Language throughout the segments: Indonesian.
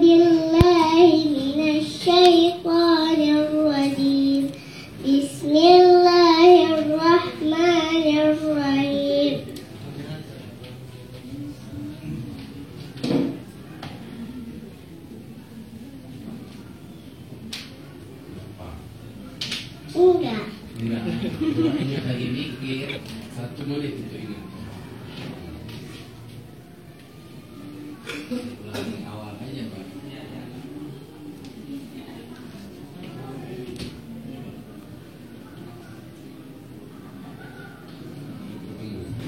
billahi minasyaitonir rajim. Bismillahirrahmanirrahim. Enggak. Ini lagi mikir 1 menit itu ini. Ulangi awal aja Pak.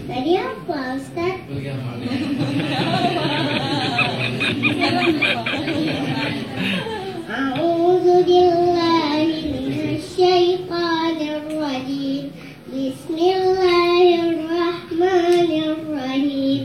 Tadi apa Ustaz? Bagaimana? A'udzu billahi minasyaitonir rajim. Bismillahirrahmanirrahim.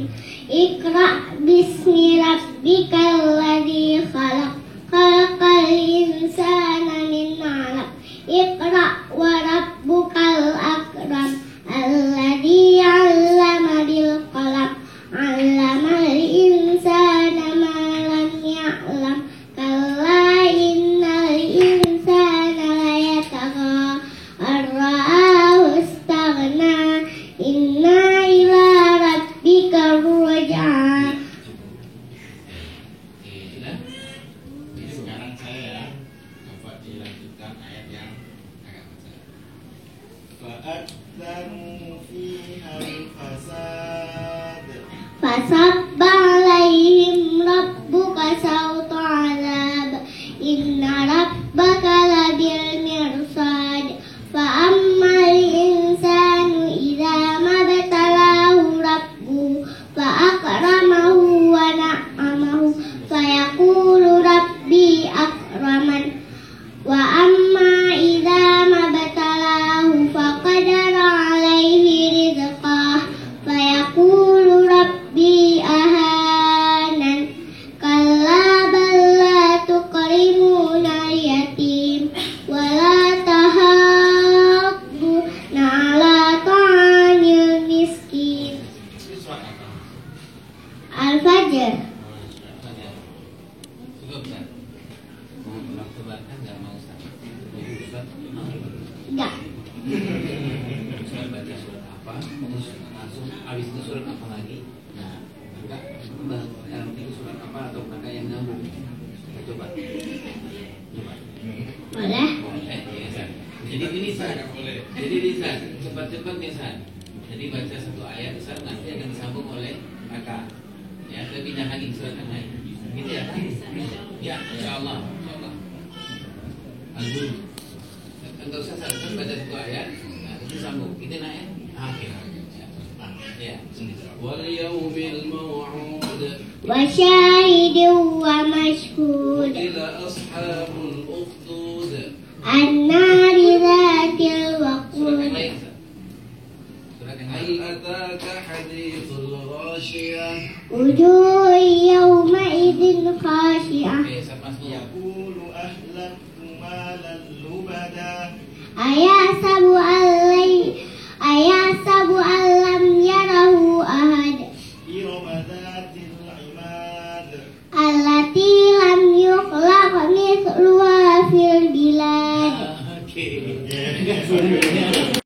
Iqra bismi rabbikal ladzi khalaq. Khalaqal insana min 'alaq. Iqra wa rabbukal akram. Alladzi 'allama bil qalam. 'Allamal insana ma lam ya'lam. Kalla innal insana layatagha ar-ra'ahu istaghna. Inna ila rabbika ruj'a. Jadi sekarang saya coba dilanjutkan ayat yang agak besar. فأكثروا فيها الفساد فصب عليهم ربك سوط عذاب إن ربك لبالمرصاد فأما الإنسان إذا ما ابتلاه ربه فأكرمه ونعمه فيقول ربي أكرمن وأما إذا ما ابتلاه فقدر عليه رزقه فيقول ربي أهانن كلا بل لا تكرمون اليتيم ولا تحاضون على طعام المسكين. Al-Fajr. Cukup Ustaz? Mau ulang tebarkan nggak mau Ustaz? Ustaz Enggak. Ustaz baca surat apa, terus langsung habis itu surat apa lagi? Nah, enggak dalam itu surat apa atau kata yang nyambung? Kita coba. Coba. Boleh? Boleh, ya Ustaz. Jadi ini Ustaz. Jadi ini Ustaz, cepat-cepat nih Ustaz. Jadi baca satu ayat Ustaz nanti akan disambung oleh kakak. Ya, kita pindah lagi ke surat yang lain. Gitu ya? Ya, insyaallah. Insyaallah. Al-Mulk. Enggak usah Ustaz, baca satu ayat, nah itu sambung. Itu ayat akhir. Ya. Wal yaumil maw'ud. وشاهد ومشهود Ila ashabul ukhdud. النار ذات Surat yang الوقود lain. Ustaz. Surat yang lain. Hal ataka hadithul ghashiyah. وجوه يومئذ خاشعة Oke, siapa semua? يقول أهلكت مالا لبدا أيحسب أن